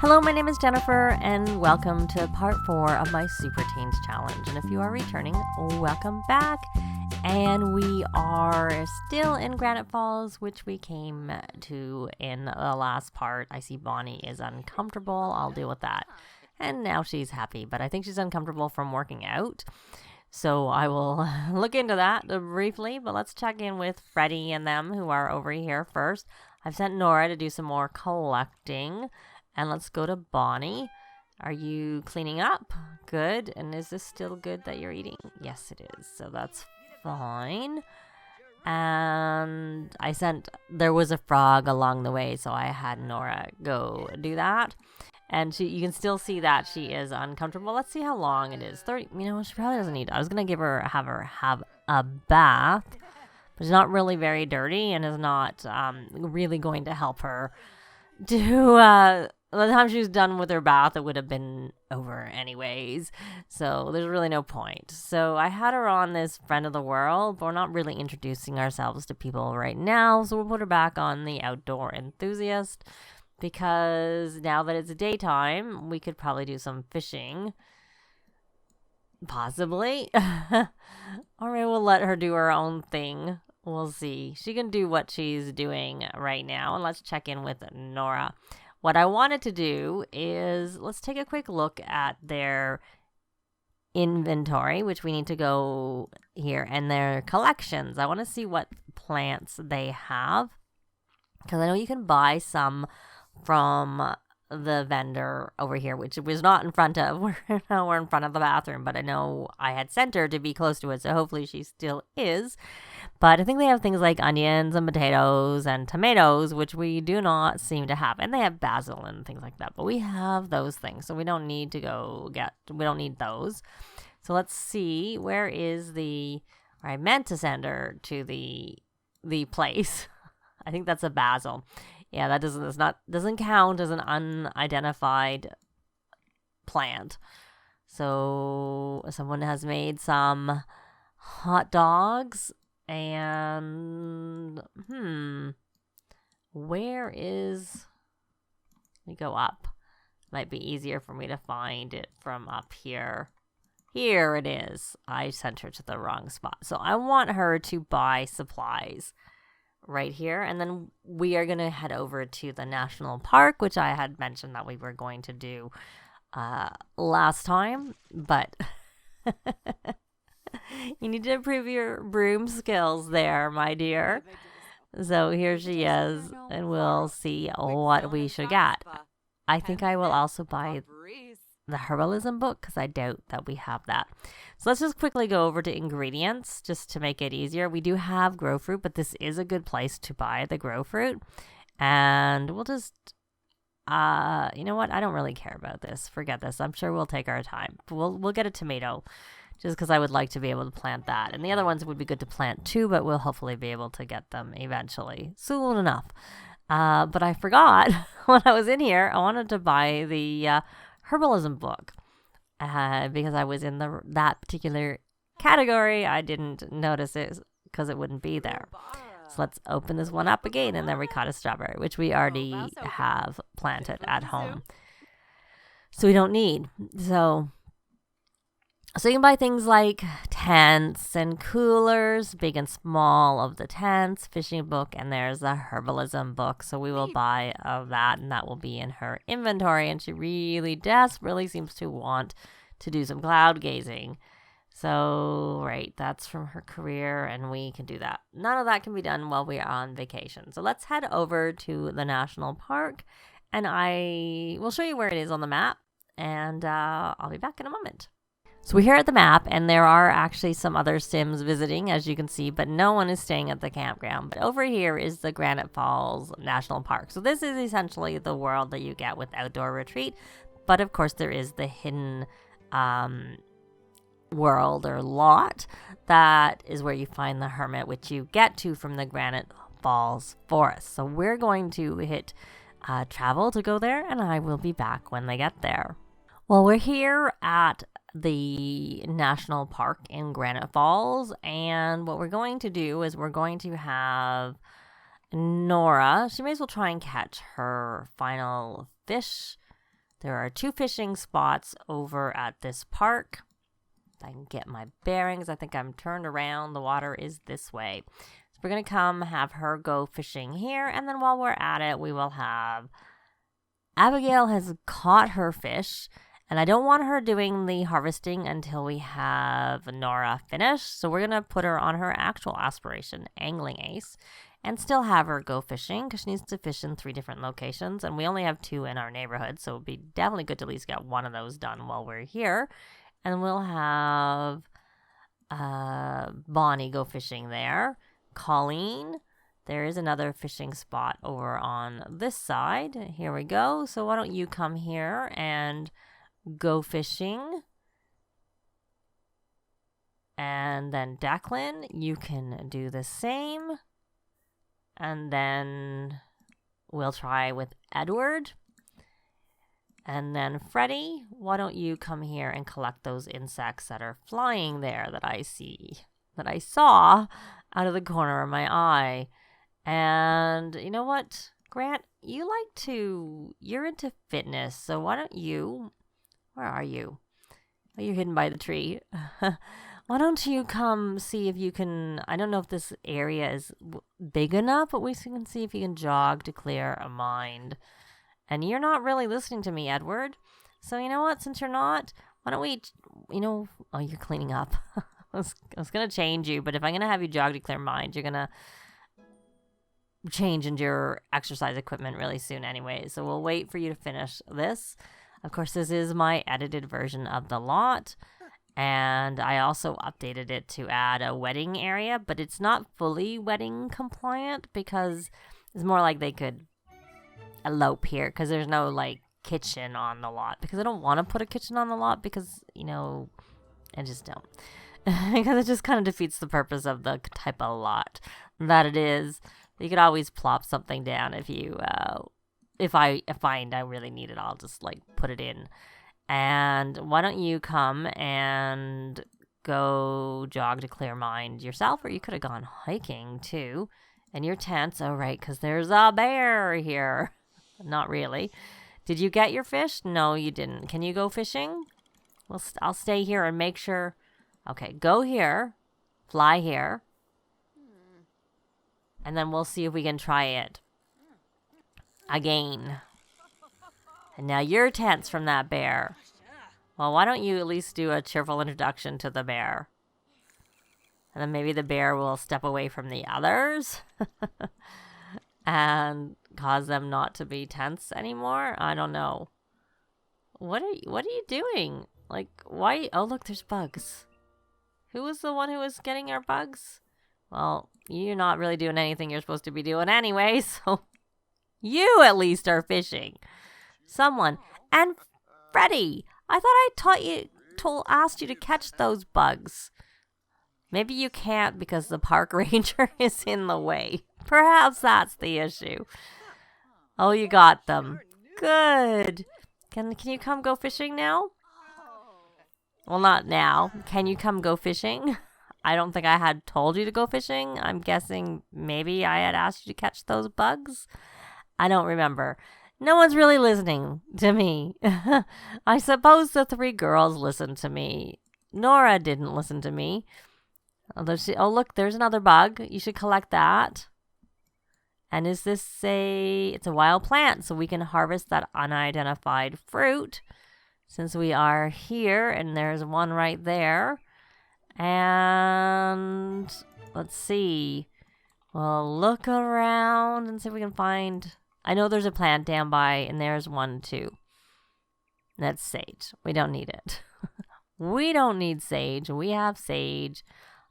Hello, my name is Jennifer, and welcome to part 4 of my Super Teens Challenge. And if you are returning, welcome back. And we are still in Granite Falls, which we came to in the last part. I see Bonnie is uncomfortable. I'll deal with that. And now she's happy, but I think she's uncomfortable from working out. So I will look into that briefly, but let's check in with Freddie and them who are over here first. I've sent Nora to do some more collecting. And let's go to Bonnie. Are you cleaning up? Good. And is this still good that you're eating? Yes, it is. So that's fine. And there was a frog along the way, so I had Nora go do that. And you can still see that she is uncomfortable. Let's see how long it is. 30, she probably doesn't need it. I was going to have her have a bath, but it's not really very dirty and is not really going to help her do by the time she was done with her bath, it would have been over anyways. So there's really no point. So I had her on this Friend of the World, but we're not really introducing ourselves to people right now. So we'll put her back on the Outdoor Enthusiast because now that it's daytime, we could probably do some fishing. Possibly. Or maybe we'll let her do her own thing. We'll see. She can do what she's doing right now. And let's check in with Nora. What I wanted to do is let's take a quick look at their inventory, which we need to go here, and their collections. I want to see what plants they have because I know you can buy some from the vendor over here, which was not in front of. We're in front of the bathroom, but I know I had sent her to be close to it, so hopefully she still is. But I think they have things like onions and potatoes and tomatoes, which we do not seem to have. And they have basil and things like that. But we have those things, so we don't need to we don't need those. So let's see, I meant to send her to the place. I think that's a basil. Yeah, that doesn't count as an unidentified plant. So someone has made some hot dogs. And, let me go up. Might be easier for me to find it from up here. Here it is. I sent her to the wrong spot. So I want her to buy supplies right here. And then we are going to head over to the national park, which I had mentioned that we were going to do last time. But you need to improve your broom skills there, my dear. So here she is, and we'll see what we should get. I think I will also buy the Herbalism Book because I doubt that we have that. So let's just quickly go over to ingredients just to make it easier. We do have grow fruit, but this is a good place to buy the grow fruit. And we'll just, you know what? I don't really care about this. Forget this. I'm sure we'll take our time. We'll get a tomato. Just because I would like to be able to plant that. And the other ones would be good to plant too, but we'll hopefully be able to get them eventually. Soon enough. But I forgot when I was in here, I wanted to buy the Herbalism Book. Because I was in that particular category, I didn't notice it because it wouldn't be there. So let's open this one up again, and then ricotta strawberry, which we already have planted at home. So we don't need. So you can buy things like tents and coolers, big and small of the tents, fishing book, and there's a Herbalism Book. So we will buy that, and that will be in her inventory. And she really desperately seems to want to do some cloud gazing. So, right, that's from her career, and we can do that. None of that can be done while we're on vacation. So let's head over to the national park, and I will show you where it is on the map, and I'll be back in a moment. So we're here at the map, and there are actually some other Sims visiting, as you can see, but no one is staying at the campground. But over here is the Granite Falls National Park. So this is essentially the world that you get with Outdoor Retreat. But of course, there is the hidden world or lot that is where you find the hermit, which you get to from the Granite Falls forest. So we're going to hit travel to go there, and I will be back when they get there. Well, we're here at the national park in Granite Falls, and what we're going to do is we're going to have Nora, she may as well try and catch her final fish There are 2 fishing spots over at this park. If I can get my bearings, I think I'm turned around. The water is this way. So we're going to come have her go fishing here. And then while we're at it, we will have Abigail has caught her fish. And I don't want her doing the harvesting until we have Nora finished. So we're going to put her on her actual aspiration, angling ace, and still have her go fishing because she needs to fish in 3 different locations. And we only have 2 in our neighborhood. So it would be definitely good to at least get one of those done while we're here. And we'll have Bonnie go fishing there. Colleen, there is another fishing spot over on this side. Here we go. So why don't you come here and go fishing. And then Declan, you can do the same. And then we'll try with Edward. And then Freddie, why don't you come here and collect those insects that are flying there that I saw out of the corner of my eye. And you know what, Grant, you're into fitness, so why don't you, where are you? Oh, you're hidden by the tree. Why don't you come see if you can, I don't know if this area is big enough, but we can see if you can jog to clear a mind. And you're not really listening to me, Edward. So you know what, since you're not, why don't we, oh, you're cleaning up. I was going to change you, but if I'm going to have you jog to clear mind, you're going to change into your exercise equipment really soon anyway. So we'll wait for you to finish this. Of course, this is my edited version of the lot. And I also updated it to add a wedding area, but it's not fully wedding compliant because it's more like they could elope here because there's no like kitchen on the lot, because I don't want to put a kitchen on the lot because, I just don't. Because it just kind of defeats the purpose of the type of lot that it is. You could always plop something down if you, if I find I really need it, I'll just like put it in. And why don't you come and go jog to clear mind yourself, or you could have gone hiking too. And your tents, oh right, because there's a bear here. Not really. Did you get your fish? No, you didn't. Can you go fishing? Well, I'll stay here and make sure. Okay, go here, fly here, and then we'll see if we can try it again. And now you're tense from that bear. Well, why don't you at least do a cheerful introduction to the bear? And then maybe the bear will step away from the others and cause them not to be tense anymore. I don't know. What are you doing? Like, why? Oh, look, there's bugs. Who was the one who was getting our bugs? Well, you're not really doing anything you're supposed to be doing anyway, so you at least are fishing. Someone. And Freddie, I thought I asked you to catch those bugs. Maybe you can't because the park ranger is in the way. Perhaps that's the issue. Oh, you got them. Good. Can you come go fishing now? Well, not now. Can you come go fishing? I don't think I had told you to go fishing. I'm guessing maybe I had asked you to catch those bugs. I don't remember. No one's really listening to me. I suppose the 3 girls listened to me. Nora didn't listen to me. Oh, look, there's another bug. You should collect that. And is this it's a wild plant, so we can harvest that unidentified fruit since we are here, and there's one right there. And let's see. We'll look around and see if we can find... I know there's a plant down by, and there's one too. That's sage. We don't need it. We don't need sage. We have sage.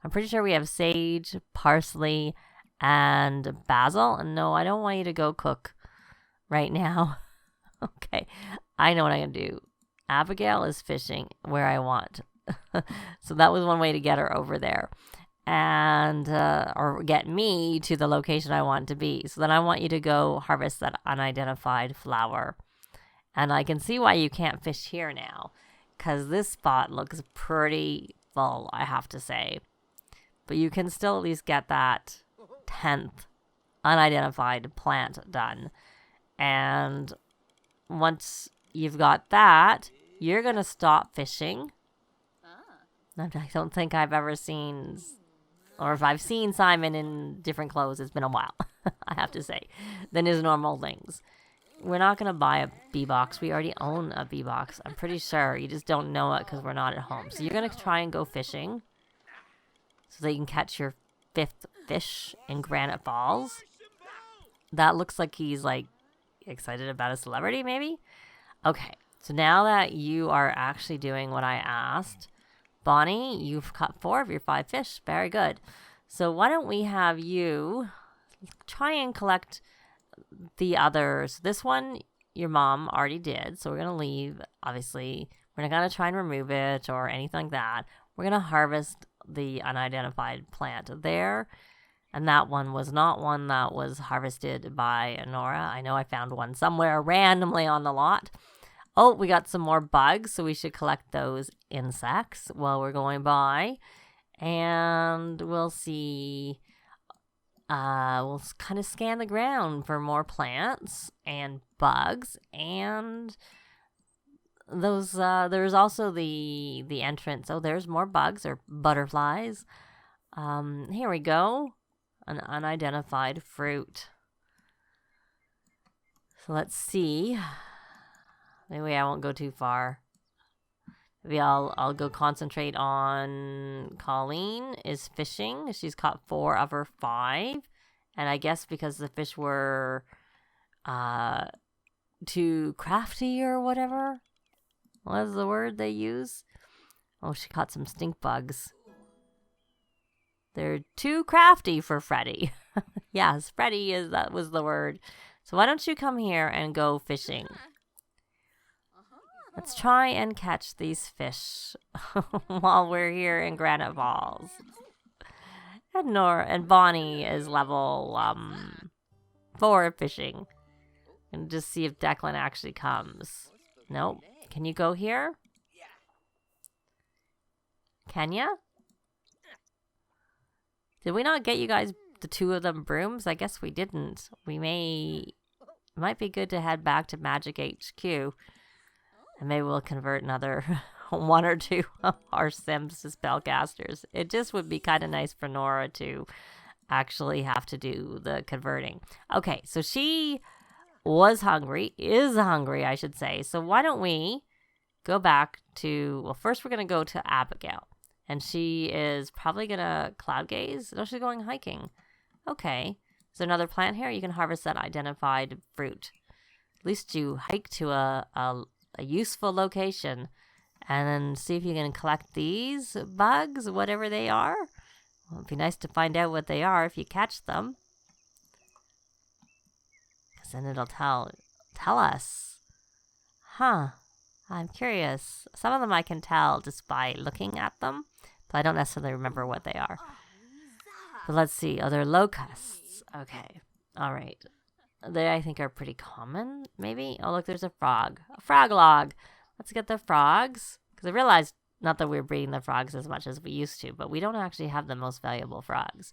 I'm pretty sure we have sage, parsley, and basil. And no, I don't want you to go cook right now. Okay. I know what I'm going to do. Abigail is fishing where I want. So that was one way to get her over there. And or get me to the location I want to be. So then I want you to go harvest that unidentified flower. And I can see why you can't fish here now, because this spot looks pretty full, I have to say. But you can still at least get that 10th unidentified plant done. And once you've got that. You're going to stop fishing. I don't think I've ever seen, or if I've seen Simon in different clothes, it's been a while, I have to say, than his normal things. We're not going to buy a bee box. We already own a bee box. I'm pretty sure. You just don't know it because we're not at home. So you're going to try and go fishing so that you can catch your 5th fish in Granite Falls. That looks like he's like excited about a celebrity, maybe? Okay, so now that you are actually doing what I asked, Bonnie, you've caught 4 of your 5 fish. Very good. So why don't we have you try and collect the others. This one, your mom already did. So we're going to leave, obviously. We're not going to try and remove it or anything like that. We're going to harvest the unidentified plant there. And that one was not one that was harvested by Nora. I know I found one somewhere randomly on the lot. Oh, we got some more bugs, so we should collect those insects while we're going by. And we'll see. We'll kind of scan the ground for more plants and bugs. And those, there's also the entrance. Oh, there's more bugs or butterflies. Here we go. An unidentified fruit. So let's see. Maybe I won't go too far. Maybe I'll go concentrate on Colleen is fishing. She's caught 4 of her 5. And I guess because the fish were too crafty or whatever. What is the word they use? Oh, she caught some stink bugs. They're too crafty for Freddy. Yes, Freddy that was the word. So why don't you come here and go fishing? Let's try and catch these fish while we're here in Granite Falls. And Nora and Bonnie is level 4 fishing. And just see if Declan actually comes. Nope. Can you go here? Can ya? Did we not get you guys the 2 of them brooms? I guess we didn't. Might be good to head back to Magic HQ. And maybe we'll convert another 1 or 2 of our Sims to spellcasters. It just would be kind of nice for Nora to actually have to do the converting. Okay, so she is hungry, I should say. So why don't we go back to, well, first we're going to go to Abigail. And she is probably going to cloud gaze. No, she's going hiking. Okay. Is there another plant here? You can harvest that identified fruit. At least you hike to a useful location and then see if you can collect these bugs, whatever they are. Well, it'd be nice to find out what they are if you catch them. Because then it'll tell us. Huh. I'm curious. Some of them I can tell just by looking at them, but I don't necessarily remember what they are. But let's see. Oh, they're locusts. Okay. All right. They, I think, are pretty common, maybe. Oh, look, there's a frog. A frog log. Let's get the frogs. Because I realized, not that we're breeding the frogs as much as we used to, but we don't actually have the most valuable frogs,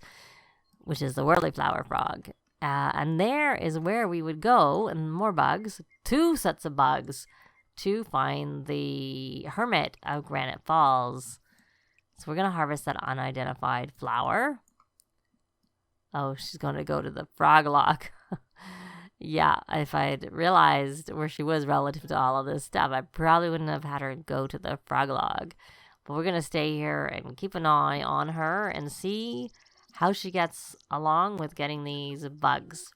which is the whirly flower frog. And there is where we would go, and more bugs, 2 sets of bugs, to find the hermit of Granite Falls. So we're going to harvest that unidentified flower. Oh, she's going to go to the frog log. Yeah, if I'd realized where she was relative to all of this stuff, I probably wouldn't have had her go to the frog log. But we're going to stay here and keep an eye on her and see how she gets along with getting these bugs.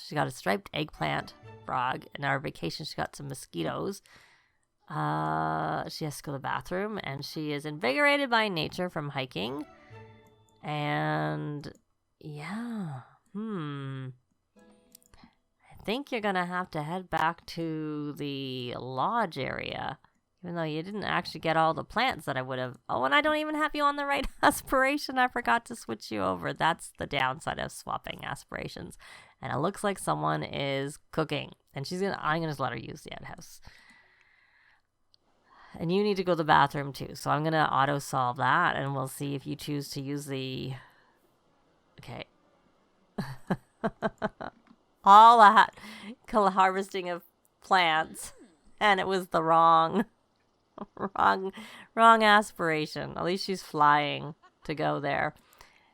She got a striped eggplant frog. In our vacation, she got some mosquitoes. She has to go to the bathroom, and she is invigorated by nature from hiking. And yeah, I think you're gonna have to head back to the lodge area, even though you didn't actually get all the plants that I would have. Oh, and I don't even have you on the right aspiration. I forgot to switch you over. That's the downside of swapping aspirations. And it looks like someone is cooking, and I'm gonna just let her use the outhouse. And you need to go to the bathroom too, so I'm gonna auto solve that, and we'll see if you choose to use the. Okay. All that harvesting of plants, and it was the wrong aspiration. At least she's flying to go there.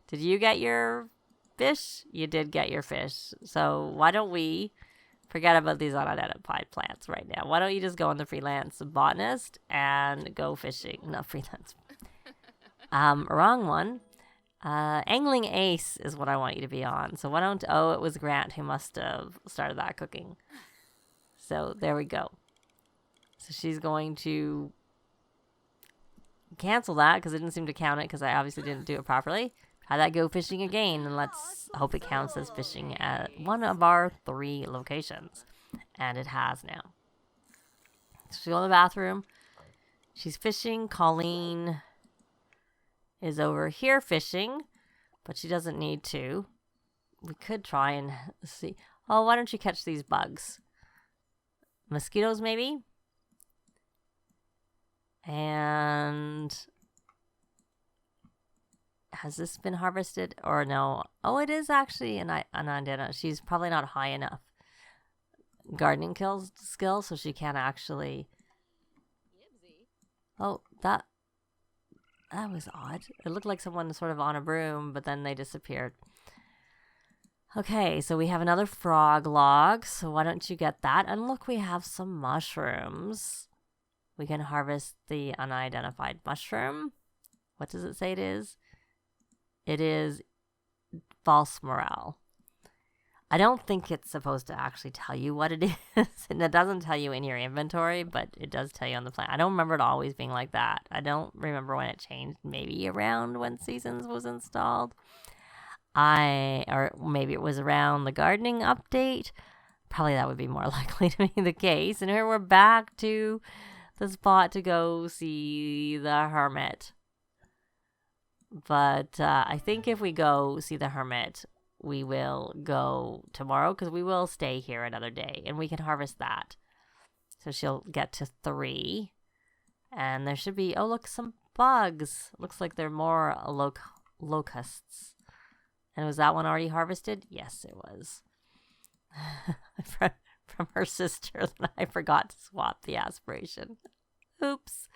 Did you get your fish? You did get your fish. So why don't we forget about these unidentified plants right now? Why don't you just go on the freelance botanist and go fishing? No, freelance. Wrong one. Angling Ace is what I want you to be on. So why don't... Oh, it was Grant who must have started that cooking. So there we go. So she's going to cancel that because it didn't seem to count it because I obviously didn't do it properly. Try that go fishing again, and let's hope it counts as fishing at one of our 3 locations. And it has now. So she'll go in the bathroom. She's fishing. Colleen is over here fishing, but she doesn't need to. We could try and see. Oh, why don't you catch these bugs? Mosquitoes, maybe? And has this been harvested or no? Oh, it is actually an unidentified. She's probably not high enough gardening skill, so she can't actually. Oh, that was odd. It looked like someone sort of on a broom, but then they disappeared. Okay, so we have another frog log, so why don't you get that? And look, we have some mushrooms. We can harvest the unidentified mushroom. What does it say it is? It is false morale. I don't think it's supposed to actually tell you what it is. And it doesn't tell you in your inventory, but it does tell you on the plan. I don't remember it always being like that. I don't remember when it changed, maybe around when Seasons was installed. Or maybe it was around the gardening update. Probably that would be more likely to be the case. And here we're back to the spot to go see the hermit. But I think if we go see the hermit, we will go tomorrow because we will stay here another day and we can harvest that. So she'll get to 3. And there should be, oh, look, some bugs. Looks like they're more locusts. And was that one already harvested? Yes, it was. From her sister that I forgot to swap the aspiration. Oops.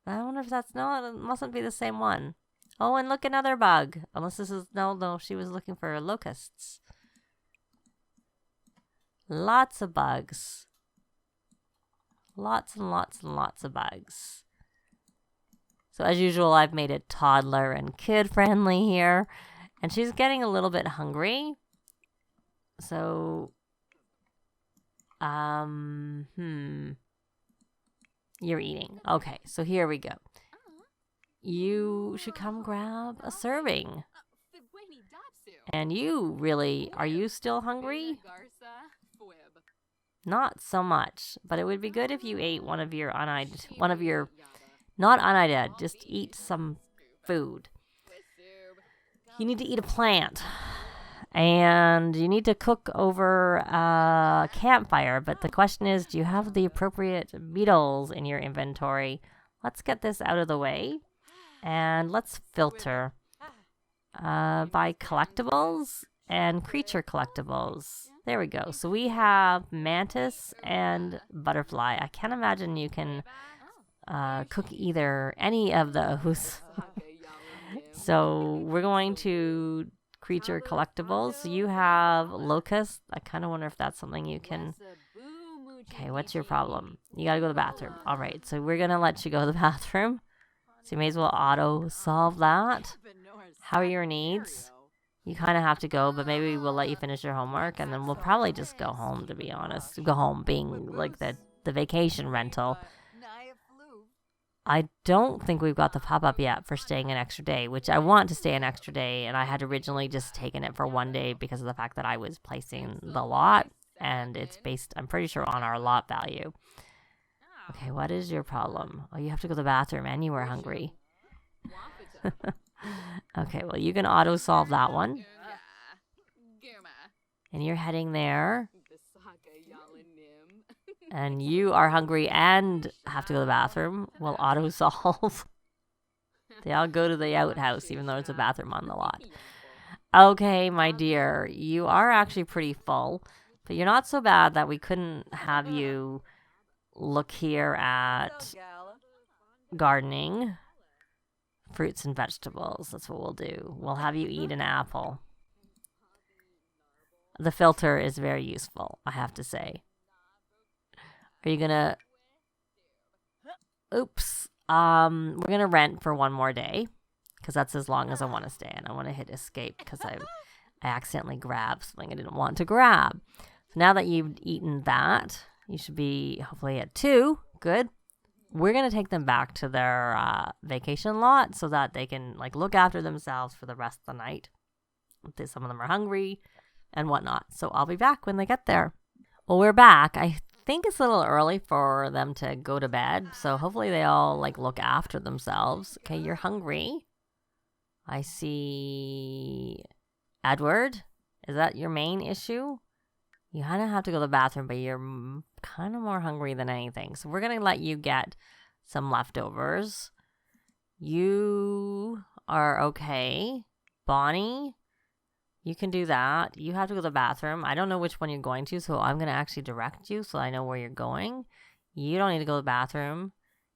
I wonder if that's, no, it mustn't be the same one. Oh, and look, another bug. Unless this is, no, she was looking for locusts. Lots of bugs. Lots and lots and lots of bugs. So as usual, I've made it toddler and kid friendly here. And she's getting a little bit hungry. So, you're eating. Okay, so here we go. You should come grab a serving. And you really, are you still hungry? Not so much, but it would be good if you ate one of your not unidentified, just eat some food. You need to eat a plant. And you need to cook over a campfire. But the question is, do you have the appropriate beetles in your inventory? Let's get this out of the way. And let's filter by collectibles and creature collectibles. There we go. So we have mantis and butterfly. I can't imagine you can cook any of those. So we're going to creature collectibles. So you have locust. I kind of wonder if that's something you can... Okay, what's your problem? You gotta go to the bathroom. All right, so we're gonna let you go to the bathroom. So you may as well auto-solve that. How are your needs? You kind of have to go, but maybe we'll let you finish your homework, and then we'll probably just go home, to be honest. Go home being like the vacation rental. I don't think we've got the pop-up yet for staying an extra day, which I want to stay an extra day, and I had originally just taken it for 1 day because of the fact that I was placing the lot, and it's based, I'm pretty sure, on our lot value. Okay, what is your problem? Oh, you have to go to the bathroom and you were hungry. Okay, well, you can auto-solve that one. And you're heading there. And you are hungry and have to go to the bathroom. We'll auto-solve. They all go to the outhouse, even though it's a bathroom on the lot. Okay, my dear, you are actually pretty full. But you're not so bad that we couldn't have you look here at gardening, fruits and vegetables. That's what we'll do. We'll have you eat an apple. The filter is very useful, I have to say. Are you gonna... Oops. We're gonna rent for one more day, because that's as long as I want to stay. And I want to hit escape because I accidentally grabbed something I didn't want to grab. So now that you've eaten that, you should be hopefully at 2. Good. We're going to take them back to their vacation lot so that they can like look after themselves for the rest of the night. Some of them are hungry and whatnot. So I'll be back when they get there. Well, we're back. I think it's a little early for them to go to bed. So hopefully they all like look after themselves. Okay, you're hungry. I see Edward. Is that your main issue? You kind of have to go to the bathroom, but you're kind of more hungry than anything. So we're going to let you get some leftovers. You are okay. Bonnie, you can do that. You have to go to the bathroom. I don't know which one you're going to, so I'm going to actually direct you so I know where you're going. You don't need to go to the bathroom.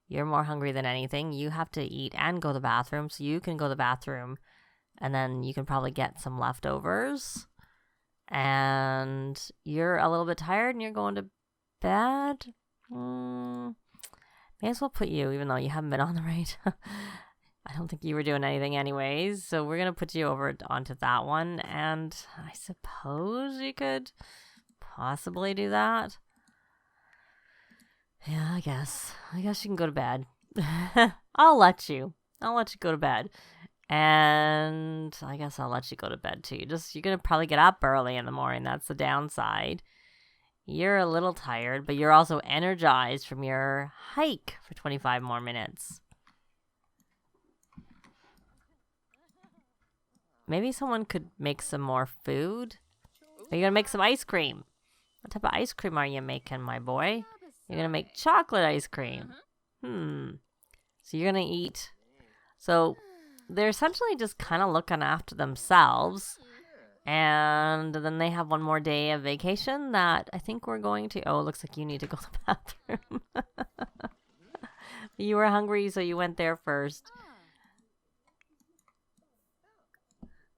You're more hungry than anything. You have to eat and go to the bathroom, so you can go to the bathroom, and then you can probably get some leftovers. And you're a little bit tired and you're going to bed. May as well put you, even though you haven't been on the right. I don't think you were doing anything anyways. So we're going to put you over onto that one. And I suppose you could possibly do that. Yeah, I guess you can go to bed. I'll let you go to bed. And I guess I'll let you go to bed too. You're going to probably get up early in the morning. That's the downside. You're a little tired, but you're also energized from your hike for 25 more minutes. Maybe someone could make some more food. Are you going to make some ice cream? What type of ice cream are you making, my boy? You're going to make chocolate ice cream. So you're going to eat. So they're essentially just kind of looking after themselves. And then they have one more day of vacation that I think we're going to... Oh, it looks like you need to go to the bathroom. You were hungry, so you went there first.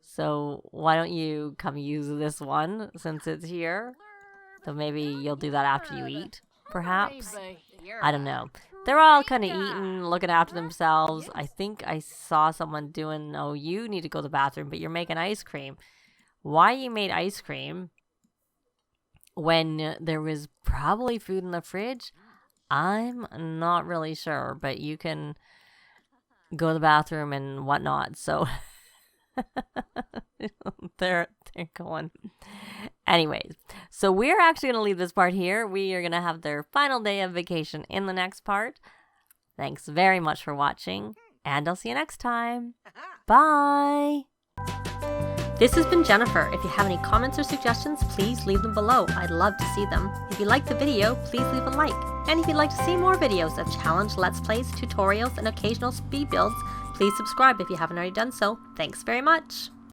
So why don't you come use this one since it's here? So maybe you'll do that after you eat, perhaps? I don't know. They're all kind of eating, looking after themselves. I think I saw someone doing, oh, you need to go to the bathroom, but you're making ice cream. Why you made ice cream when there was probably food in the fridge, I'm not really sure, but you can go to the bathroom and whatnot. So they're going. Anyways, so we're actually going to leave this part here. We are going to have their final day of vacation in the next part. Thanks very much for watching, and I'll see you next time. Bye! This has been Jennifer. If you have any comments or suggestions, please leave them below. I'd love to see them. If you liked the video, please leave a like. And if you'd like to see more videos of challenge, let's plays, tutorials, and occasional speed builds, please subscribe if you haven't already done so. Thanks very much!